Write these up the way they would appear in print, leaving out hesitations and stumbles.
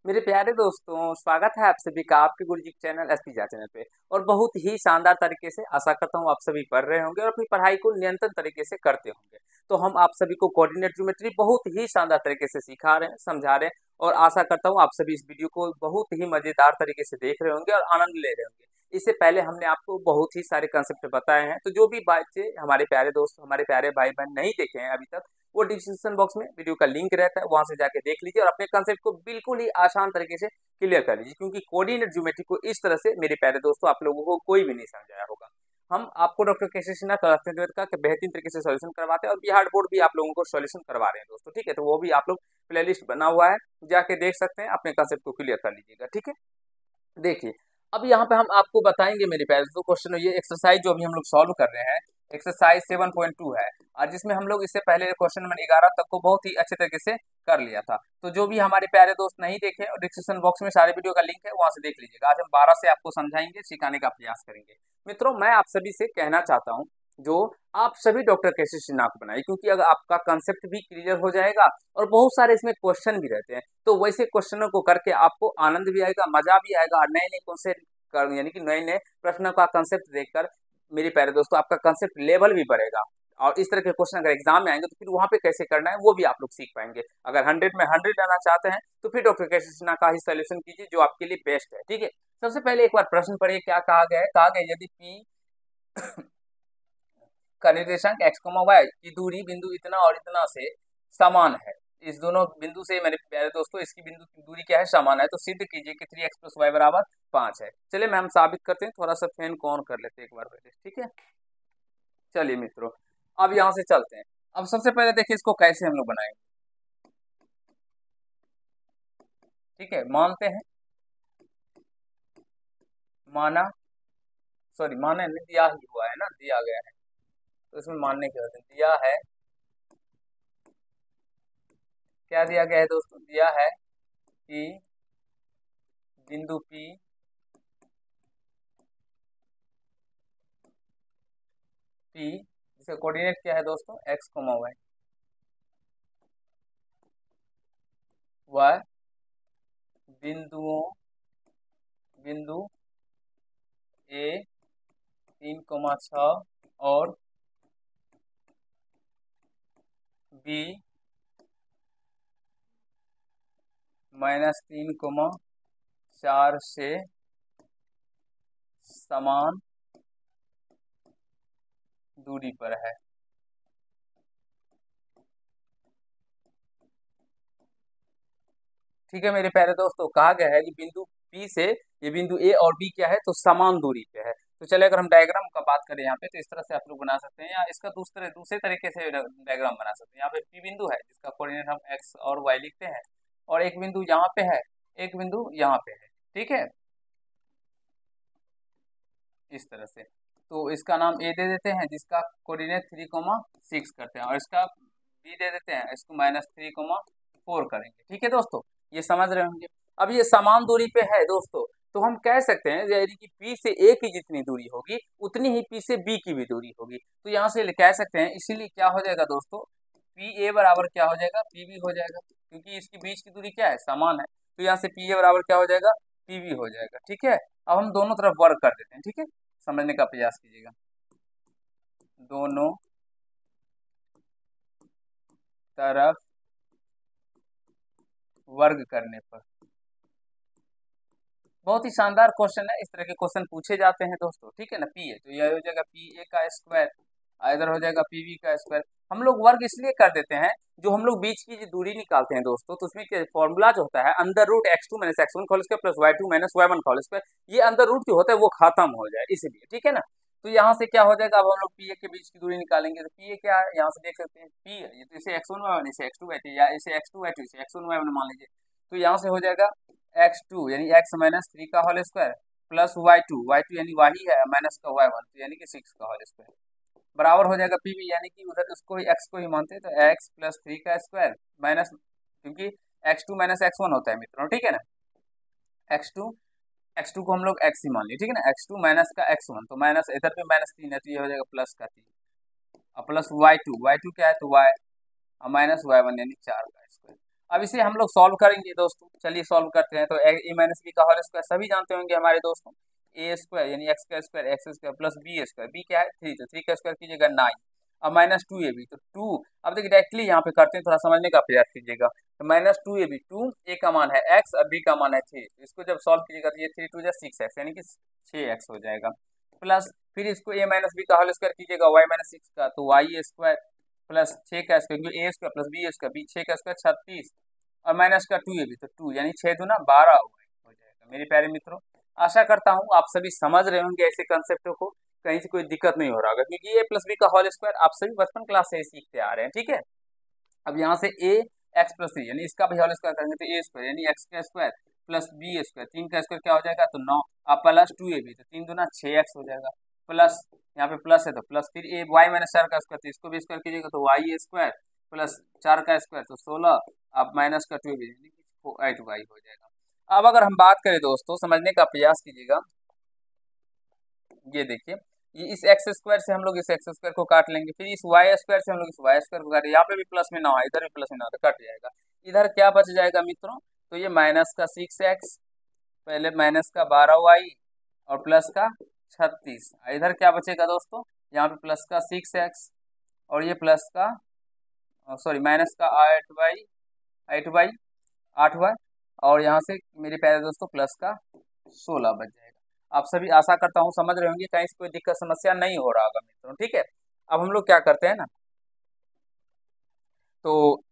मेरे प्यारे दोस्तों, स्वागत है आप सभी का आपके गुरुजी के चैनल एसपीजा चैनल पे। और बहुत ही शानदार तरीके से आशा करता हूँ आप सभी पढ़ रहे होंगे और अपनी पढ़ाई को निरंतर तरीके से करते होंगे। तो हम आप सभी को कोऑर्डिनेट ज्योमेट्री बहुत ही शानदार तरीके से सिखा रहे हैं, समझा रहे हैं। और आशा करता हूँ आप सभी इस वीडियो को बहुत ही मजेदार तरीके से देख रहे होंगे और आनंद ले रहे होंगे। इससे पहले हमने आपको बहुत ही सारे कंसेप्ट बताए हैं, तो जो भी बच्चे हमारे प्यारे दोस्त, हमारे प्यारे भाई बहन नहीं देखे हैं अभी तक, वो डिस्क्रिप्शन बॉक्स में वीडियो का लिंक रहता है, वहां से जाके देख लीजिए और अपने कंसेप्ट को बिल्कुल ही आसान तरीके से क्लियर कर लीजिए। क्योंकि कोऑर्डिनेट ज्योमेट्री को इस तरह से मेरे प्यारे दोस्तों आप लोगों को कोई भी नहीं समझाया होगा। हम आपको डॉक्टर केसी सिन्हा का बेहतरीन तरीके से सॉल्यूशन करवाते हैं और बिहार बोर्ड भी आप लोगों को सॉल्यूशन करवा रहे हैं दोस्तों। ठीक है, तो वो भी आप लोग प्लेलिस्ट बना हुआ है, जाके देख सकते हैं, अपने कंसेप्ट को क्लियर कर लीजिएगा। ठीक है, देखिए अब यहाँ पे हम आपको बताएंगे मेरे प्यारे दोस्तों क्वेश्चन, ये एक्सरसाइज जो अभी हम लोग सॉल्व कर रहे हैं, एक्सरसाइज 7.2 है। और जिसमें हम लोग इससे पहले क्वेश्चन नंबर 11 तक को बहुत ही अच्छे तरीके से कर लिया था। तो जो भी हमारे प्यारे दोस्त नहीं देखे, और डिस्क्रिप्शन बॉक्स में सारे वीडियो का लिंक है, वहां से देख लीजिएगा। आज हम 12 से आपको समझाएंगे, सिखाने का प्रयास करेंगे। मित्रों, मैं आप सभी से कहना चाहता हूँ, जो आप सभी डॉक्टर केसी सिन्हा को बनाए, क्योंकि अगर आपका कंसेप्ट भी क्लियर हो जाएगा और बहुत सारे इसमें क्वेश्चन भी रहते हैं, तो वैसे क्वेश्चनों को करके आपको आनंद भी आएगा, मजा भी आएगा, और नए नए कॉन्सेप्ट यानी कि नए नए प्रश्नों का कंसेप्ट देखकर मेरे प्यारे दोस्तों आपका कंसेप्ट लेवल भी बढ़ेगा। और इस तरह के क्वेश्चन अगर एग्जाम में आएंगे तो फिर वहां पे कैसे करना है वो भी आप लोग सीख पाएंगे। अगर 100 में 100 लाना चाहते हैं तो फिर डॉक्टर केसी सिन्हा का ही सोल्यूशन कीजिए, जो आपके लिए बेस्ट है। ठीक है, सबसे पहले एक बार प्रश्न पढ़िए, क्या कहा गया है। कहा गया यदि पी का निर्देशांक x, y की दूरी बिंदु इतना और इतना से समान है, इस दोनों बिंदु से मेरे प्यारे दोस्तों इसकी बिंदु की दूरी क्या है, समान है, तो सिद्ध कीजिए कि 3x + y बराबर 5 है। चलिए मैं हम साबित करते हैं, थोड़ा सा फैन को ऑन कर लेते हैं एक बार पहले। ठीक है, चलिए मित्रों, अब यहाँ से चलते हैं। अब सबसे पहले देखिए इसको कैसे हम लोग बनाएंगे। ठीक है, मानते हैं, माना, सॉरी माना नहीं, दिया ही हुआ है ना, दिया गया है, तो इसमें मानने की जरूरत नहीं, दिया है। क्या दिया गया है दोस्तों? दिया है कि बिंदु P जिसका कोऑर्डिनेट क्या है दोस्तों, x, y, वह बिंदु A 3,6 और B -3,4 से समान दूरी पर है। ठीक है मेरे प्यारे दोस्तों, कहा गया है कि बिंदु P से ये बिंदु A और B क्या है, तो समान दूरी पे है। तो चलिए अगर हम डायग्राम का बात करें यहाँ पे, तो इस तरह से आप लोग बना सकते हैं, या इसका दूसरे दूसरे तरीके से डायग्राम बना सकते हैं। यहाँ पे P बिंदु है जिसका कोऑर्डिनेट हम x और y लिखते हैं, और एक बिंदु यहाँ पे है, एक बिंदु यहाँ पे है। ठीक है, इस तरह से, तो इसका नाम A दे देते हैं, जिसका कोऑर्डिनेट 3,6 करते हैं, और इसका B दे देते हैं, इसको -3,4 करेंगे। ठीक है दोस्तों, ये समझ रहे होंगे। अब ये समान दूरी पे है दोस्तों, तो हम कह सकते हैं यदि कि P से A की जितनी दूरी होगी उतनी ही P से B की भी दूरी होगी। तो यहाँ से कह सकते हैं, इसीलिए क्या हो जाएगा दोस्तों, PA बराबर क्या हो जाएगा, PB हो जाएगा, क्योंकि इसके बीच की दूरी क्या है, समान है। तो यहाँ से PA बराबर क्या हो जाएगा, PB हो जाएगा। ठीक है, अब हम दोनों तरफ वर्क कर देते हैं। ठीक है, समझने का प्रयास कीजिएगा। दोनों तरफ वर्ग करने पर, बहुत ही शानदार क्वेश्चन है, इस तरह के क्वेश्चन पूछे जाते हैं दोस्तों। ठीक है ना, पी है तो यह हो जाएगा PA का स्क्वायर, इधर हो जाएगा PB का स्क्वायर। हम लोग वर्ग इसलिए कर देते हैं, जो हम लोग बीच की जो दूरी निकालते हैं दोस्तों, तो उसमें क्या फॉर्मूला जो होता है, under root x2 - x1 whole square plus y2 - y1 whole square, ये अंडर रूट जो होता है वो खत्म हो जाए इसलिए। ठीक है ना, तो यहाँ से क्या हो जाएगा, अब हम लोग PA के बीच की दूरी निकालेंगे, तो PA क्या है, यहाँ से देख सकते हैं P है, ये तो इसे x1 y1, इसे x2 y2, या इसे x2 y2, इसे x1 y1 मान लीजिए। तो यहाँ से हो जाएगा x2 यानी x -3 का होल स्क्वायर प्लस y2 यानी वही है, माइनस का y1 तो यानी कि 6 का होल स्क्वायर, बराबर हो जाएगा PB, यानी कि उधर उसको x को ही मानते हैं, तो x + 3 का स्क्वायर माइनस, क्योंकि x2 - x1 होता है मित्रों। ठीक है ना, x2 x2 को हम लोग x ही मान लिए। ठीक है ना, x2 माइनस का x1, तो माइनस इधर पे -3 है, तो ये हो जाएगा प्लस का 3, और प्लस y2 क्या है, तो y, और माइनस y1 यानी 4 का स्क्वायर। अब इसे हम लोग सॉल्व करेंगे दोस्तों, चलिए सॉल्व करते हैं। तो ए माइनस बी का होल स्क्वायर सभी जानते होंगे हमारे दोस्तों, ए स्क्वायर यानी एक्स का square x square plus b square, b क्या है 3, तो 3 का स्क्वायर कीजिएगा 9, अब माइनस 2ab, तो 2, अब देखिए डायरेक्टली यहाँ पे करते हैं, थोड़ा समझने का प्रयास कीजिएगा। तो माइनस 2ab, 2 ए का मान है एक्स और बी का मान है 3, इसको जब सॉल्व कीजिएगा तो ये 3 2 6x यानी कि 6x हो जाएगा, प्लस फिर इसको ए माइनस बी का होल स्क्वायर कीजिएगा वाई माइनस 6 का, तो वाई स्क्वायर प्लस 6 का स्क्वायर, क्योंकि a square plus b square, b 6 का स्क्वायर 36 और माइनस का 2ab, तो 2 यानी 6 दूना 12 हो जाएगा। मेरे प्यारे मित्रों, आशा करता हूँ आप सभी समझ रहे होंगे ऐसे कंसेप्टों को, कहीं से कोई दिक्कत नहीं हो रहा होगा, क्योंकि ए प्लस बी का होल स्क्वायर आप सभी बचपन क्लास से ही सीखते आ रहे हैं, ठीक है। अब यहाँ से ए एक्स प्लस 3 यानी इसका भी होल स्क्वायर करेंगे तो ए स्क्वायर यानी एक्स का स्क्वायर प्लस बी स्क्वायर, 3 का स्क्वायर क्या हो जाएगा तो 9, अब प्लस 2ab, तो 3 दूना 6x हो जाएगा, प्लस यहाँ पे प्लस है तो प्लस, फिर ए वाई माइनस 4 का स्क्वायर, तो इसको भी स्क्वायर कीजिएगा तो वाई स्क्वायर प्लस 4 का स्क्वायर तो 16, अब माइनस का 2ab यानी कि 8y हो जाएगा। अब अगर हम बात करें दोस्तों, समझने का प्रयास कीजिएगा, ये देखिए, ये इस एक्स स्क्वायर से हम लोग इस एक्स स्क्वायर को काट लेंगे, फिर इस वाई स्क्वायर से हम लोग इस वाई स्क्वायर को काटेंगे, यहाँ पे भी प्लस में 9 है, इधर भी प्लस में 9 तो कट जाएगा, इधर क्या बच जाएगा मित्रों, तो ये माइनस का 6x, पहले माइनस का 12y और प्लस का 36, इधर क्या बचेगा दोस्तों, यहाँ पे प्लस का 6x और ये प्लस का सॉरी माइनस का 8y 8y और यहाँ से मेरे प्यारे दोस्तों प्लस का 16 बच जाएगा। आप सभी आशा करता हूँ समझ रहे होंगे, कहीं से कोई दिक्कत समस्या नहीं हो रहा होगा मित्रों, ठीक है। अब हम लोग क्या करते हैं ना, तो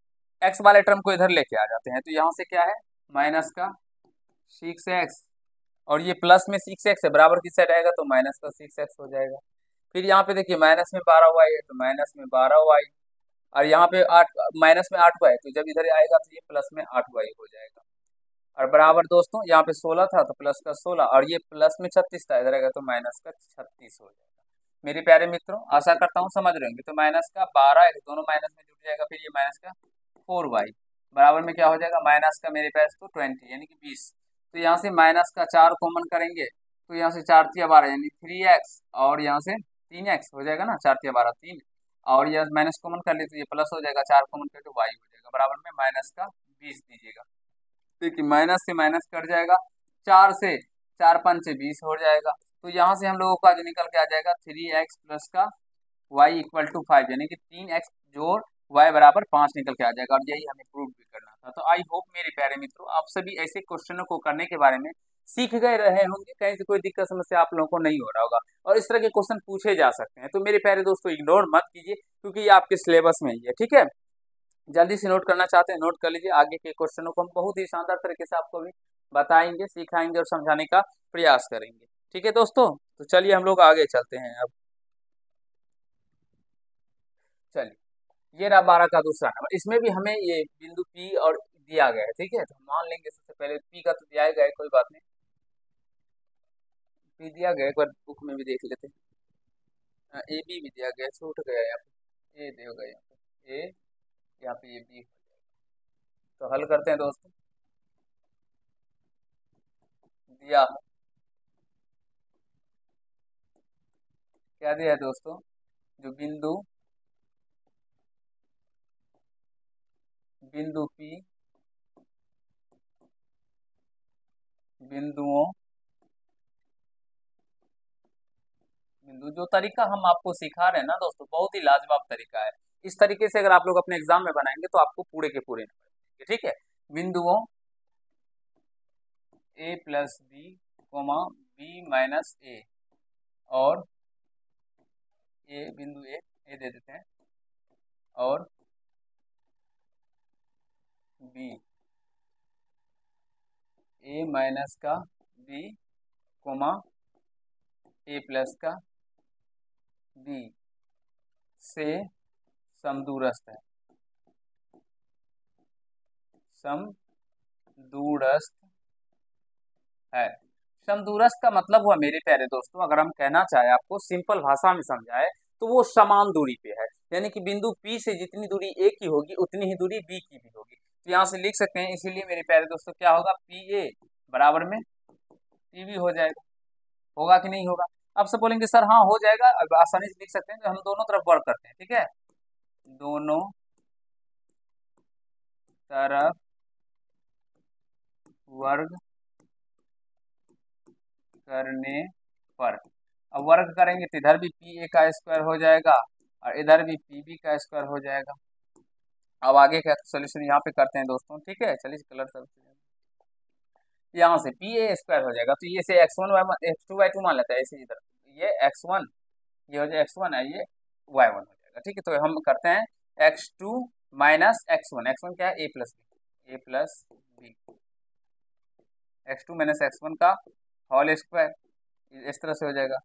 x वाले टर्म को इधर लेके आ जाते हैं, तो यहाँ से क्या है माइनस का 6x और ये प्लस में 6x है, बराबर किस साइड आएगा तो माइनस का 6x हो जाएगा। फिर यहाँ पे देखिए माइनस में 12y है तो माइनस में 12y और यहाँ पे 8 माइनस में 8y है, तो जब इधर आएगा तो ये प्लस में 8y हो जाएगा। और बराबर दोस्तों यहाँ पे 16 था तो प्लस का 16 और ये प्लस में 36 था, इधर आएगा तो माइनस का 36 हो जाएगा। मेरे प्यारे मित्रों, आशा करता हूँ समझ रहे होंगे। तो माइनस का 12 दोनों माइनस में जुट जाएगा, फिर ये माइनस का 4y बराबर में क्या हो जाएगा माइनस का मेरे पास तो 20 यानी कि 20। तो यहाँ से माइनस का 4 कॉमन करेंगे तो यहाँ से 4 तिया 12 यानी 3x और यहाँ से 3x हो जाएगा ना, 4 तिया 12 3 और यह माइनस कॉमन कर ले तो ये प्लस हो जाएगा, 4 कॉमन कर तो y हो जाएगा, बराबर में माइनस का 20 दीजिएगा। देखिए माइनस से माइनस कट जाएगा, 4 से 4 5 से 20 हो जाएगा। तो यहाँ से हम लोगों का जो निकल के आ जाएगा 3x प्लस का y इक्वल टू 5 यानी कि 3x जोड़ y बराबर 5 निकल के आ जाएगा, और यही हमें प्रूव भी करना था। तो आई होप मेरे प्यारे मित्रों आप सभी ऐसे क्वेश्चनों को करने के बारे में सीख गए रहे होंगे, कहीं से कोई दिक्कत समस्या आप लोगों को नहीं हो रहा होगा और इस तरह के क्वेश्चन पूछे जा सकते हैं। तो मेरे प्यारे दोस्तों इग्नोर मत कीजिए, क्योंकि ये आपके सिलेबस में ही है, ठीक है। जल्दी से नोट करना चाहते हैं नोट कर लीजिए, आगे के क्वेश्चनों को हम बहुत ही शानदार तरीके से आपको भी बताएंगे, सिखाएंगे और समझाने का प्रयास करेंगे, ठीक है दोस्तों। तो चलिए हम लोग आगे चलते हैं। अब चलिए ये रहा 12 का दूसरा नंबर, इसमें भी हमें ये बिंदु P और दिया गया है, ठीक है। तो हम मान लेंगे सबसे पहले P का तो दिया गया है, कोई बात नहीं, P दिया गया, एक बार बुक में भी देख लेते हैं। AB भी दिया गया, छूट गया यहाँ पे, A दिया गया यहाँ पे, A यहाँ पे ये B। तो हल करते हैं दोस्तों, दिया है क्या दिया है दोस्तों, जो बिंदु बिंदु P बिंदुओं बिंदु जो तरीका हम आपको सिखा रहे हैं ना दोस्तों, बहुत ही लाजवाब तरीका है। इस तरीके से अगर आप लोग अपने एग्जाम में बनाएंगे तो आपको पूरे के पूरे नंबर मिलेंगे, ठीक है। बिंदुओं a plus b comma b minus a और ए बिंदु ए दे देते हैं और बी ए माइनस का बी कोमा ए प्लस का बी से समदूरस्थ है, समदूरस्थ है। समदूरस्थ का मतलब हुआ मेरे प्यारे दोस्तों, अगर हम कहना चाहे आपको सिंपल भाषा में समझाए तो वो समान दूरी पे है, यानी कि बिंदु P से जितनी दूरी A की होगी उतनी ही दूरी B की भी होगी। तो यहाँ से लिख सकते हैं, इसीलिए मेरे प्यारे दोस्तों क्या होगा PA बराबर में PB हो जाएगा, होगा कि नहीं होगा। अब सब बोलेंगे सर हाँ हो जाएगा, अब आसानी से लिख सकते हैं, तो हम दोनों तरफ वर्क करते हैं, ठीक है। दोनों तरफ वर्ग करने पर, अब वर्ग करेंगे तो इधर भी पी ए का स्क्वायर हो जाएगा और इधर भी पी बी का स्क्वायर हो जाएगा। अब आगे का सोल्यूशन यहाँ पे करते हैं दोस्तों, ठीक है। चलिए कलर करते हैं, यहाँ से पी ए स्क्वायर हो जाएगा, तो ये से x1 x2 y2 मान लेता है ऐसे, इधर ये x1 ये हो जाएगा x1 है, ये y1 हो जाएगा, ठीक है। तो हम करते हैं x2 माइनस x1, x1 क्या है a plus B, x2 minus x1 का होल स्क्वायर इस तरह से हो जाएगा,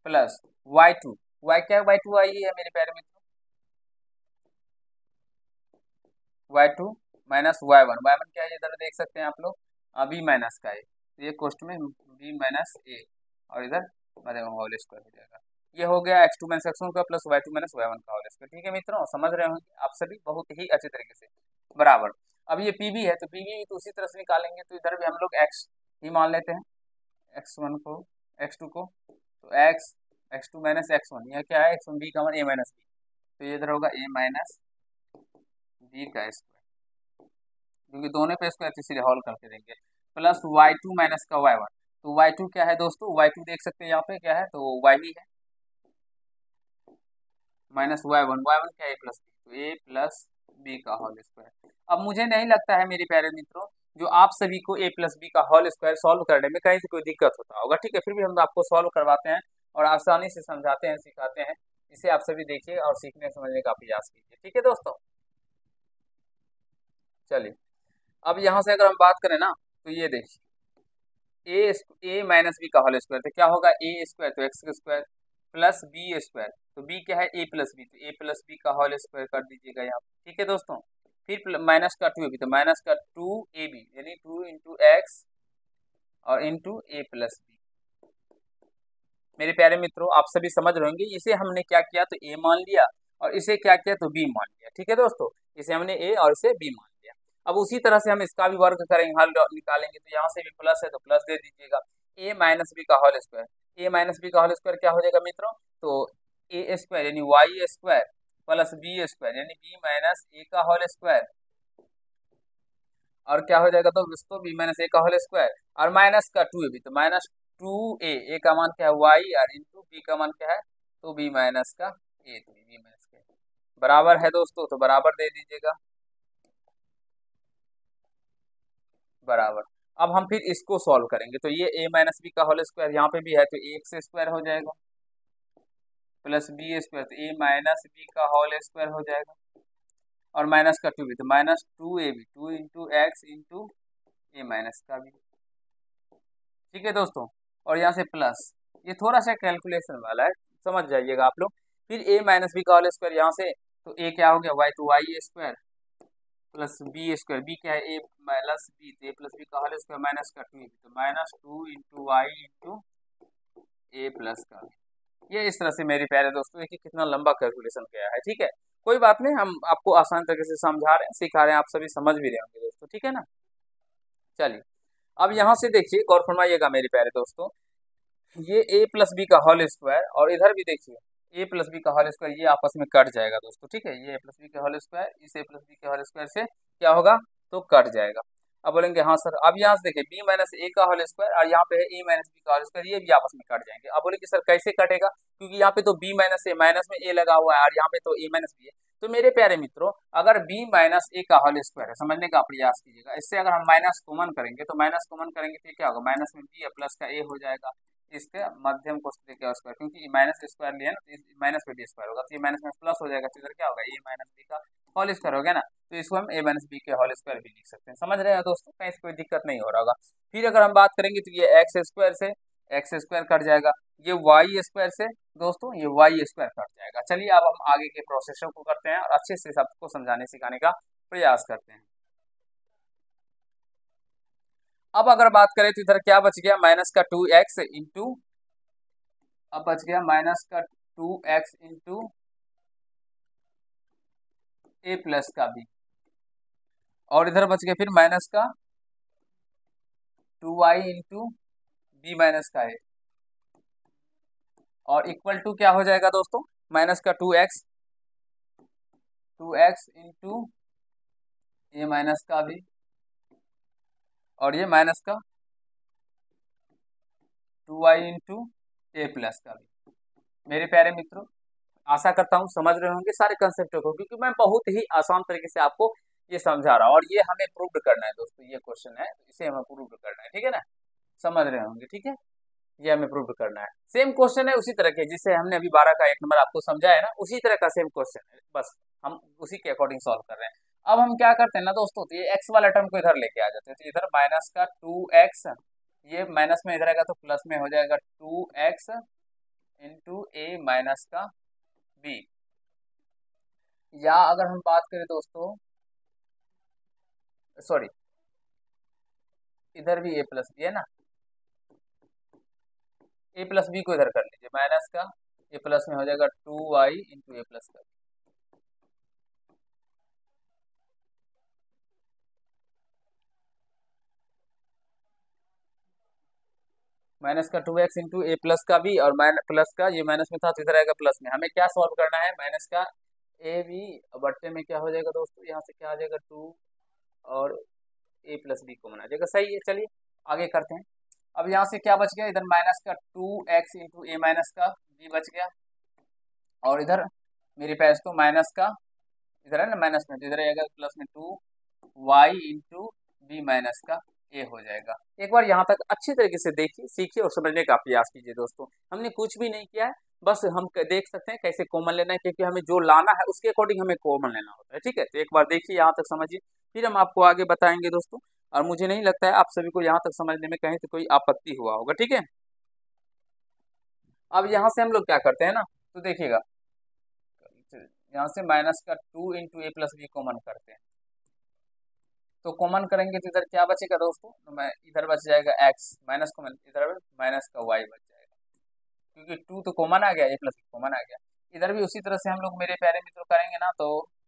प्लस y2, y क्या है y2 आई है मेरे प्यारे मित्रों, y2 माइनस y1 क्या है इधर देख सकते हैं आप लोग, b माइनस का है, तो ये कोष्ट में b माइनस ए और इधर होल स्क्वायर हो जाएगा। ये हो गया x2 माइनस x1 का प्लस y2 माइनस y1 का होल स्क्वायर, ठीक है मित्रों, समझ रहे होंगे आप सभी बहुत ही अच्छे तरीके से, बराबर। अब ये pb है तो pb तो उसी तरह से निकालेंगे, तो इधर भी हम लोग x ही मान लेते हैं, x1 को x2 को, तो x2 माइनस x1, यह क्या है x1 b का मान a माइनस बी, तो ये इधर होगा a माइनस बी का स्क्वायर, क्योंकि दोनों पे स्क्वायर इसीलिए हॉल करके देंगे, प्लस y2 माइनस का y1, तो y2 क्या है दोस्तों, y2 देख सकते हैं यहाँ पे क्या है, तो y ही है, माइनस y1 क्या है प्लस बी, तो a प्लस बी का होल स्क्वायर। अब मुझे नहीं लगता है मेरे प्यारे मित्रों जो आप सभी को a प्लस बी का होल स्क्वायर सॉल्व करने में कहीं से कोई दिक्कत होता होगा, ठीक है। फिर भी हम आपको सॉल्व करवाते हैं और आसानी से समझाते हैं, सिखाते हैं, इसे आप सभी देखिए और सीखने समझने का प्रयास कीजिए, ठीक है दोस्तों। चलिए अब यहाँ से अगर हम बात करें ना, तो ये देखिए ए माइनस बी का होल स्क्वायर, तो क्या होगा ए स्क्वायर तो x square plus b square, तो बी क्या है ए प्लस बी, तो ए प्लस बी का होल स्क्वायर कर दीजिएगा यहाँ, ठीक है दोस्तों। फिर माइनस का 2 ए बी, तो माइनस का 2 ए बी यानी 2 इंटू एक्स और इंटू ए प्लस बी। मेरे प्यारे मित्रों आप सभी समझ रहे होंगे, इसे हमने क्या किया तो ए मान लिया और इसे क्या किया तो बी मान लिया, ठीक है दोस्तों, इसे हमने ए और इसे बी मान लिया। अब उसी तरह से हम इसका भी वर्ग करेंगे, हल निकालेंगे, तो यहाँ से भी प्लस है तो प्लस दे दीजिएगा, ए माइनस बी का whole square, a minus b का होल स्क्वायर क्या हो जाएगा मित्रों, तो ए स्क्वायर यानी y square plus b square यानी बी माइनस ए का होल स्क्वायर, और क्या हो जाएगा तो इसको बी माइनस ए का होल स्क्वायर और माइनस का 2 ए बी, तो माइनस 2 ए का मान क्या है वाई और इंटू बी का मान क्या है तो बी माइनस का ए, तो बी माइनस का बराबर है दोस्तों, तो बराबर दे दीजिएगा, बराबर। अब हम फिर इसको सॉल्व करेंगे, तो ये ए माइनस बी का होल स्क्वायर यहाँ पे भी है तो ए एक्स स्क्वायर हो जाएगा प्लस बी स्क्वायर, तो ए माइनस बी का होल स्क्वायर हो जाएगा और माइनस का 2 बी, तो minus 2 a b 2 into x into a minus का बी, ठीक है दोस्तों। और यहाँ से प्लस, ये थोड़ा सा कैलकुलेशन वाला है, समझ जाइएगा आप लोग। फिर ए माइनस बी का होल स्क्वायर यहाँ से, तो ए क्या हो गया वाई, तो y square plus b square, b क्या है ए प्लस बी, तो ए प्लस बी का होल स्क्वायर माइनस का 2 तो minus 2 into y into a plus का, ये इस तरह से मेरे प्यारे दोस्तों देखिए कितना लंबा कैलकुलेशन गया है, ठीक है। कोई बात नहीं, हम आपको आसान तरीके से समझा रहे हैं, सिखा रहे हैं, आप सभी समझ भी रहे होंगे दोस्तों, ठीक है ना। चलिए अब यहाँ से देखिए गौर फरमाइएगा मेरे प्यारे दोस्तों, ये ए प्लस बी का होल स्क्वायर और इधर भी देखिए ए प्लस बी का होल स्क्वायर, ये आपस में कट जाएगा दोस्तों, ठीक है। ये ए प्लस बी का होल स्क्वायर इस ए प्लस बी के होल स्क्वायर से क्या होगा तो कट जाएगा। अब बोलेंगे हाँ सर, अब यहाँ से देखिए बी माइनस ए का होल स्क्वायर और यहाँ पे है ए माइनस बी का होल स्क्वायर, ये भी आपस में कट जाएंगे। अब बोलेंगे सर कैसे कटेगा, क्योंकि यहाँ पे तो बी माइनस ए माइनस में ए लगा हुआ है और यहाँ पे तो ए माइनस बी है, तो मेरे प्यारे मित्रों अगर b माइनस ए का होल स्क्वायर है, समझने का प्रयास कीजिएगा, इससे अगर हम माइनस कॉमन करेंगे तो माइनस कॉमन करेंगे तो क्या होगा माइनस में b प्लस का a हो जाएगा, इसके मध्यम को का स्क्वायर, क्योंकि माइनस स्क्वायर लिया ना तो माइनस पे बी स्क्वायर होगा, तो ये माइनस में प्लस हो जाएगा, तो इधर क्या होगा ए माइनस बी का होल स्क्वायर हो गया ना, तो इसको हम ए माइनस बी के होल स्क्वायर भी लिख सकते हैं, समझ रहे हैं दोस्तों, कहीं से कोई दिक्कत नहीं हो रहा होगा। फिर अगर हम बात करेंगे तो ये एक्स स्क्वायर से एक्स स्क्वायर कट जाएगा, ये वाई स्क्वायर से दोस्तों ये वाई स्क्वायर कट जाएगा। चलिए अब हम आगे के प्रोसेसर को करते हैं और अच्छे से सबको समझाने सिखाने का प्रयास करते हैं। अब अगर बात करें तो इधर क्या बच गया माइनस का 2x इंटू, अब बच गया माइनस का 2x इंटू ए प्लस का बी, और इधर बच गया फिर माइनस का 2y इंटू बी माइनस का ए, और इक्वल टू क्या हो जाएगा दोस्तों माइनस का 2x इंटू ए माइनस का बी, और ये माइनस का 2y इंटू ए प्लस का भी। मेरे प्यारे मित्रों, आशा करता हूँ समझ रहे होंगे सारे कंसेप्टों को, क्योंकि मैं बहुत ही आसान तरीके से आपको ये समझा रहा हूँ, और ये हमें प्रूव करना है दोस्तों। ये क्वेश्चन है, इसे हमें प्रूव करना है, ठीक है ना? समझ रहे होंगे, ठीक है? ये हमें प्रूव करना है। सेम क्वेश्चन है उसी तरह के जिसे हमने अभी 12 का 1 नंबर आपको समझाया है ना, उसी तरह का सेम क्वेश्चन है, बस हम उसी के अकॉर्डिंग सॉल्व कर रहे हैं। अब हम क्या करते हैं ना दोस्तों, तो ये एक्स वाला टर्म को इधर लेके आ जाते हैं, तो इधर माइनस का 2x, ये माइनस में इधर आएगा तो प्लस में हो जाएगा 2x इंटू ए माइनस का बी। या अगर हम बात करें दोस्तों, सॉरी, इधर भी ए प्लस बी है ना, ए प्लस बी को इधर कर लीजिए, माइनस का ए प्लस में हो जाएगा 2y इंटू ए प्लस का, माइनस का 2x इंटू ए प्लस का बी, और माइनस प्लस का ये माइनस में था तो इधर आएगा प्लस में। हमें क्या सॉल्व करना है, माइनस का ए बी बट्टे में क्या हो जाएगा दोस्तों, यहाँ से क्या आ जाएगा 2 और ए प्लस बी कॉमन आ जाएगा। सही है, चलिए आगे करते हैं। अब यहाँ से क्या बच गया, इधर माइनस का 2x इंटू ए माइनस का बी बच गया, और इधर मेरे पास तो माइनस का इधर है ना माइनस में, तो इधर आएगा प्लस में 2y इंटू बी माइनस का ए हो जाएगा। एक बार यहाँ तक अच्छी तरीके से देखिए, सीखिए और समझने का प्रयास कीजिए दोस्तों। हमने कुछ भी नहीं किया है, बस हम देख सकते हैं कैसे कॉमन लेना है, क्योंकि हमें जो लाना है उसके अकॉर्डिंग हमें कॉमन लेना होता है, ठीक है? तो एक बार देखिए, यहाँ तक समझिए, फिर हम आपको आगे बताएंगे दोस्तों। और मुझे नहीं लगता है आप सभी को यहाँ तक समझने में कहीं से कोई आपत्ति हुआ होगा, ठीक है? अब यहाँ से हम लोग क्या करते हैं ना, तो देखिएगा, यहाँ से माइनस का 2 into a plus B common करते हैं, तो कॉमन करेंगे तो इधर क्या बचेगा दोस्तों, तो मैं इधर बच जाएगा x माइनस कॉमन, इधर माइनस का y बच जाएगा, क्योंकि 2 तो कॉमन आ गया, ए प्लस कॉमन आ गया। इधर भी उसी तरह से हम लोग मेरे प्यारे मित्रों करेंगे ना, तो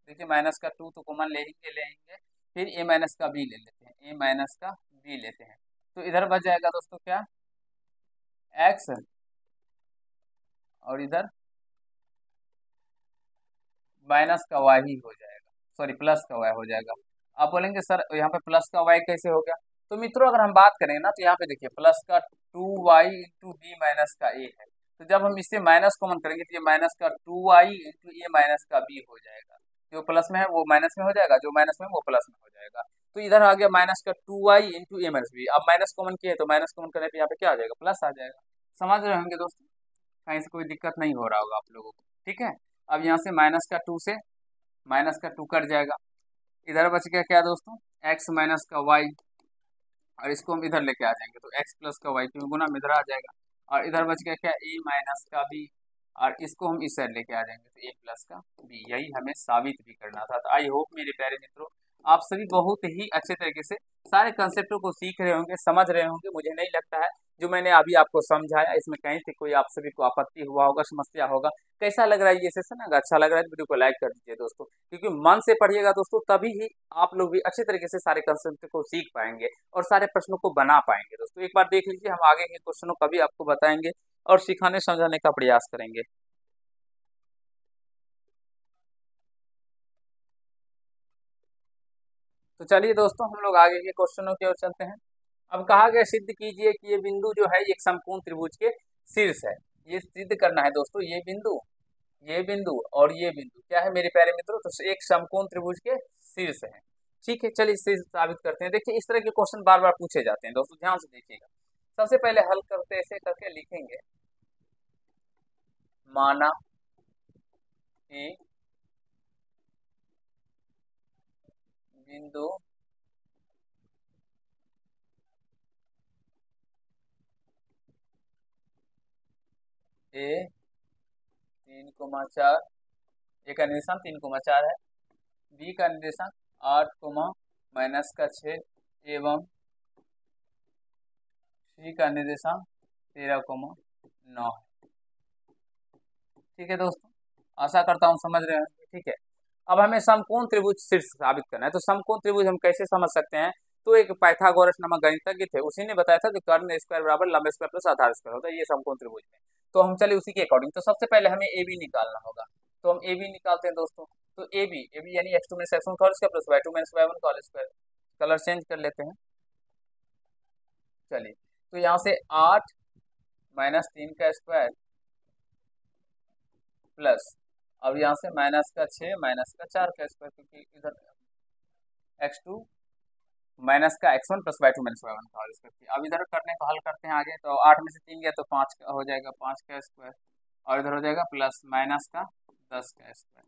देखिए माइनस का 2 तो कॉमन लेंगे, फिर ए माइनस का बी ले लेते हैं, ए माइनस का बी लेते हैं, तो इधर बच जाएगा दोस्तों क्या, x, और इधर माइनस का y ही हो जाएगा, सॉरी प्लस का y हो जाएगा। आप बोलेंगे सर यहाँ पे प्लस का y कैसे हो गया, तो मित्रों अगर हम बात करें ना, तो यहाँ पे देखिए प्लस का 2y इंटू बी माइनस का a है, तो जब हम इससे माइनस कॉमन करेंगे तो ये माइनस का 2y इंटू ए माइनस का b हो जाएगा। जो प्लस में है वो माइनस में हो जाएगा, जो माइनस में है वो प्लस में हो जाएगा। तो इधर आ गया माइनस का 2y into a minus B. अब माइनस कॉमन किए तो माइनस कॉमन करने पे यहाँ पे क्या आ जाएगा, प्लस आ जाएगा। समझ रहे होंगे दोस्तों, कहीं से कोई दिक्कत नहीं हो रहा होगा आप लोगों को, ठीक है? अब यहाँ से माइनस का 2 से माइनस का 2 कट जाएगा, इधर बच गया क्या दोस्तों, x माइनस का y, और इसको हम इधर लेके आ जाएंगे तो x प्लस का y क्यों गुना में इधर आ जाएगा, और इधर बच गया क्या, a माइनस का b, और इसको हम इस साइड लेके आ जाएंगे तो a प्लस का b। यही हमें साबित भी करना था। तो आई होप मेरे प्यारे मित्रों आप सभी बहुत ही अच्छे तरीके से सारे कंसेप्टों को सीख रहे होंगे, समझ रहे होंगे। मुझे नहीं लगता है जो मैंने अभी आपको समझाया इसमें कहीं से कोई आप सभी को आपत्ति हुआ होगा, समस्या होगा। कैसा लग रहा है ये सेशन? अगर अच्छा लग रहा है तो वीडियो को लाइक कर दीजिए दोस्तों, क्योंकि मन से पढ़िएगा दोस्तों, तभी ही आप लोग भी अच्छे तरीके से सारे कंसेप्ट को सीख पाएंगे और सारे प्रश्नों को बना पाएंगे। दोस्तों एक बार देख लीजिए, हम आगे के क्वेश्चनों का भी आपको बताएंगे और सिखाने समझाने का प्रयास करेंगे। तो चलिए दोस्तों हम लोग आगे के क्वेश्चनों की ओर चलते हैं। अब कहा गया सिद्ध कीजिए कि ये बिंदु जो है एक समकोण त्रिभुज के शीर्ष है। ये सिद्ध करना है दोस्तों, ये बिंदु और ये बिंदु क्या है मेरे प्यारे मित्रों, तो एक समकोण त्रिभुज के शीर्ष है। ठीक है, चलिए इसे साबित करते हैं। देखिए इस तरह के क्वेश्चन बार बार पूछे जाते हैं दोस्तों, ध्यान से देखिएगा। सबसे पहले हल करते ऐसे करके लिखेंगे, माना कि बिंदु ए 3,4, ए का निर्देशांक 3,4 है, बी का निर्देशांक 8, माइनस का 6 एवं सी का निर्देशांक 13,9 है। ठीक है दोस्तों, आशा करता हूँ समझ रहे हैं, ठीक है? अब हमें समकोण त्रिभुज शीर्ष साबित करना है। तो समकोण त्रिभुज हम कैसे समझ सकते हैं, तो एक पाइथागोरस नामक गणितज्ञ थे, उसी ने बताया था कि कर्ण स्क्वायर बराबर लंब स्क्वायर प्लस आधार स्क्वायर होता है, ये समकोण त्रिभुज में। तो हम चले उसी के अकॉर्डिंग। तो सबसे पहले हमें ए बी निकालना होगा, तो हम ए बी निकालते हैं दोस्तों। तो ए बी यानी x2 माइनस x1 का whole square plus y2 minus y1 का होल स्क्वायर। कलर चेंज कर लेते हैं, चलिए, तो यहाँ से 8 माइनस 3 का स्क्वायर प्लस, अब यहाँ से माइनस का 6 माइनस का 4 का स्क्वायर, क्योंकि इधर x2 माइनस का x1 plus y2 minus y1 का होल स्क्वायर। अब इधर करने को हल करते हैं आगे, तो 8 में से 3 गया तो 5 का हो जाएगा, 5 का स्क्वायर, और इधर हो जाएगा प्लस माइनस का 10 का स्क्वायर।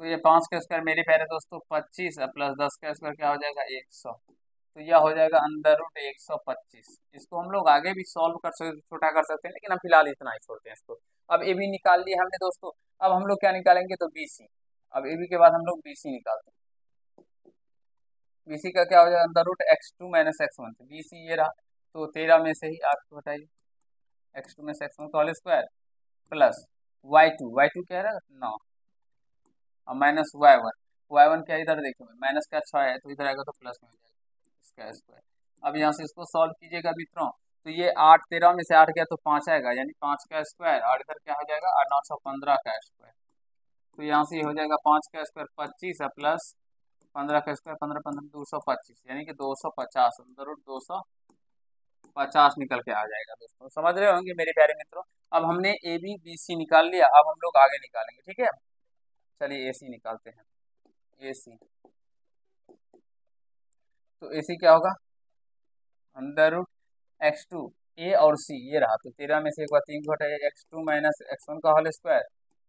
तो ये 5 का स्क्वायर मेरे प्यारे दोस्तों 25 प्लस 10 का स्क्वायर क्या हो जाएगा 100। तो यह हो जाएगा अंडर रूट 125। इसको हम लोग आगे भी सॉल्व कर सकते, छोटा कर सकते हैं, लेकिन हम फिलहाल इतना ही छोड़ते हैं इसको। अब ए बी निकाल लिया हमने दोस्तों, अब हम लोग क्या निकालेंगे तो बी सी। अब ए बी के बाद हम लोग बी सी निकालते हैं। बी सी का क्या हो जाएगा under root x2 minus x1। B c ये रहा, तो 13 में से ही 8 को हटाइए, x2 में से x1 का होल स्क्वायर प्लस y2 क्या है 9, और माइनस y1 क्या इधर देखिए माइनस का 6 है, तो इधर आएगा तो प्लस में हो जाएगा इसका स्क्वायर। अब यहाँ से इसको सॉल्व कीजिएगा मित्रों, तो ये 8 13 में से 8 गया तो 5 आएगा, यानी 5 का स्क्वायर, और इधर क्या हो जाएगा 915 का स्क्वायर। तो यहाँ से हो जाएगा 5 का स्क्वायर 25 प्लस 15 का स्क्वायर 15 15 225, यानी कि 250 अंदर रूट 250 निकल के आ जाएगा दोस्तों। समझ रहे होंगे मेरे प्यारे मित्रों। अब हमने ए बी बी सी निकाल लिया, अब हम लोग आगे निकालेंगे, ठीक है। चलिए ए सी निकालते हैं। ए सी, तो ए सी क्या होगा अंडर रूट x2 ए और सी ये रहा, तो 13 में से एक बार 3 को हटाइए, x2 माइनस x1 का होल स्क्वायर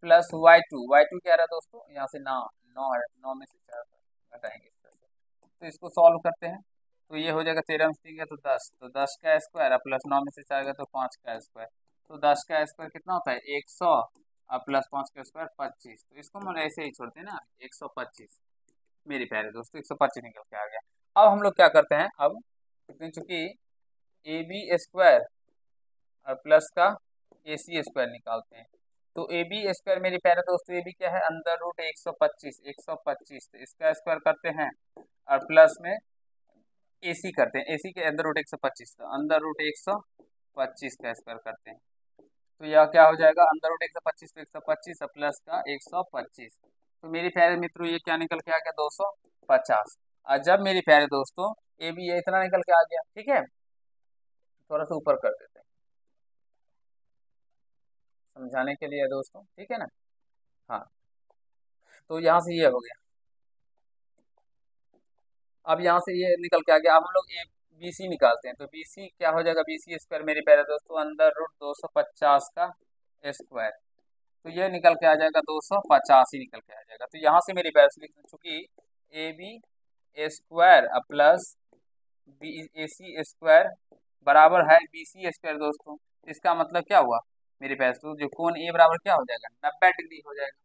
प्लस y2 क्या रहा दोस्तों यहाँ से 9 9 है, 9 में से 4 हटाएंगे इस तरह से। तो इसको सॉल्व करते हैं, तो ये हो जाएगा 13 में से 3 गया तो 10, तो 10 का स्क्वायर प्लस 9 में से 4 गया तो 5 का स्क्वायर, तो 10 का स्क्वायर कितना होता है 100 प्लस 5 का स्क्वायर 25। तो इसको हम ऐसे ही छोड़ते हैं ना 125। मेरे प्यारे दोस्तों 125 निकल के आ गया। अब हम लोग क्या करते हैं, अब चूंकि ए बी स्क्वायर और प्लस का ए सी स्क्वायर निकालते हैं, तो ए बी स्क्वायर मेरे प्यारे दोस्तों ए बी क्या है अंडर रूट 125 तो इसका स्क्वायर करते हैं, और प्लस में ए सी करते हैं, ए सी के अंदर रूट 125 तो अंदर रूट 125 का स्क्वायर करते हैं। तो यह क्या हो जाएगा अंदर रूट 125 तो 125 प्लस का 125, तो मेरे प्यारे मित्रों ये क्या निकल के आ गया 250। और जब मेरे प्यारे दोस्तों ए बी ये इतना निकल के आ गया, ठीक है, थोड़ा सा ऊपर कर देते हैं समझाने के लिए दोस्तों, ठीक है ना। हाँ, तो यहाँ से ये हो गया, अब यहाँ से ये निकल के आ गया। अब हम लोग ए बी सी निकालते हैं, तो बी सी क्या हो जाएगा बी सी स्क्वायर मेरे प्यारे दोस्तों अंदर रूट 250 का स्क्वायर, तो ये निकल के आ जाएगा 250 ही निकल के आ जाएगा। तो यहाँ से मेरी पैसे लिख चूंकि a b square plus b a c square बराबर है बी सी स्क्वायर दोस्तों, इसका मतलब क्या हुआ मेरे पैसे तो जो कोण ए बराबर क्या हो जाएगा 90 डिग्री हो जाएगा।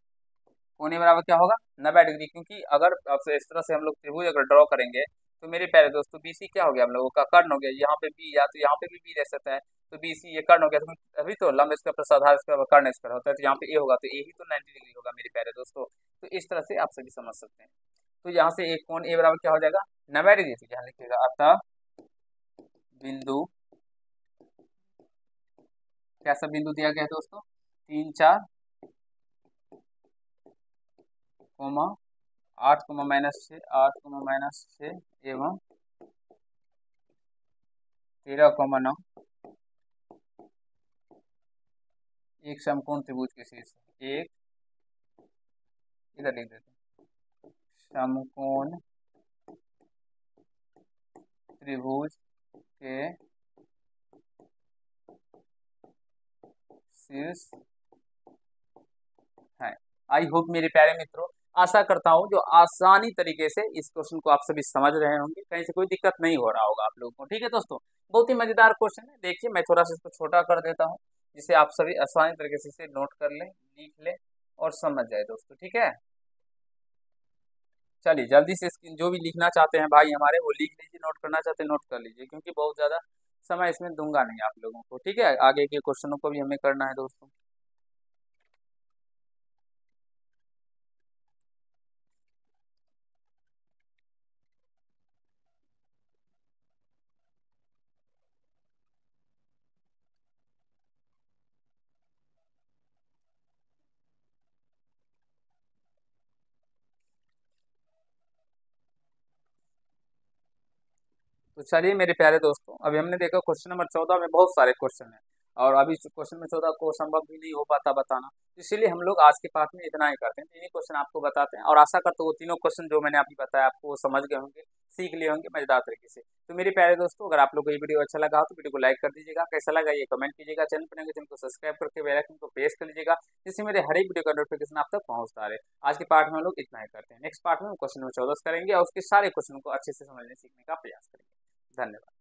कोण ए बराबर क्या होगा 90 डिग्री, क्योंकि अगर अब इस तरह से हम लोग त्रिभुज अगर ड्रॉ करेंगे, तो मेरे प्यारे दोस्तों बी सी क्या हो गया हम लोगों का कर्ण हो गया, यहाँ पे बी या तो यहाँ पे भी बी रह सकता है, तो बी सी ये कर्ण हो गया, तो अभी तो लंब इसका प्लस आधार इसका कर्ण इसका होता है, तो यहाँ पे ए होगा तो ए ही तो 90 डिग्री होगा मेरे प्यारे दोस्तों। तो इस तरह से आप सभी समझ सकते हैं। तो यहाँ से एक कोण ए बराबर क्या हो जाएगा 90 डिग्री, तो यहाँ लिखिएगा अतः बिंदु, कैसा बिंदु दिया गया है दोस्तों 3 4 comma 8 comma minus 6 8 comma minus 6 एवं 13 कोमा 9 एक समकोण त्रिभुज के शीर्ष एक, इधर लिख देते हैं समकोण त्रिभुज के शीर्ष है। आई होप मेरे प्यारे मित्रों, आशा करता हूँ जो आसानी तरीके से इस क्वेश्चन को आप सभी समझ रहे होंगे, कहीं से कोई दिक्कत नहीं हो रहा होगा आप लोगों को। ठीक है दोस्तों, बहुत ही मजेदार क्वेश्चन है। देखिए मैं थोड़ा सा इसको छोटा कर देता हूँ, जिसे आप सभी आसानी तरीके से इसे नोट कर लें, लिख लें और समझ जाए दोस्तों, ठीक है। चलिए जल्दी से जो भी लिखना चाहते हैं भाई हमारे वो लिख लीजिए, नोट करना चाहते हैं नोट कर लीजिए, क्योंकि बहुत ज्यादा समय इसमें दूंगा नहीं आप लोगों को, ठीक है। आगे के क्वेश्चनों को भी हमें करना है दोस्तों। तो चलिए मेरे प्यारे दोस्तों, अभी हमने देखा क्वेश्चन नंबर 14 में बहुत सारे क्वेश्चन हैं और अभी क्वेश्चन नंबर 14 को संभव भी नहीं हो पाता बताना, इसीलिए हम लोग आज के पाठ में इतना ही करते हैं। तीन ही क्वेश्चन आपको बताते हैं और आशा करता हूँ वो तीनों क्वेश्चन जो मैंने अभी बताया आपको वो समझ गए होंगे, सीख लिए होंगे मजेदार तरीके से। तो मेरे प्यारे दोस्तों, अगर आप लोग को ये वीडियो अच्छा लगा हो तो वीडियो को लाइक कर दीजिएगा, कैसा लगा ये कमेंट कीजिएगा, चैनल पर नए चैनल को सब्सक्राइब करके बेल आइकन को प्रेस कर लीजिएगा, जिससे मेरे हर एक वीडियो का नोटिफिकेशन आप तक पहुंचता रहे। आज के पार्ट में हम लोग इतना ही करते हैं, नेक्स्ट पार्ट में हम क्वेश्चन नंबर 14 करेंगे और उसके सारे क्वेश्चन को अच्छे से समझने सीखने का प्रयास करेंगे। धन्यवाद।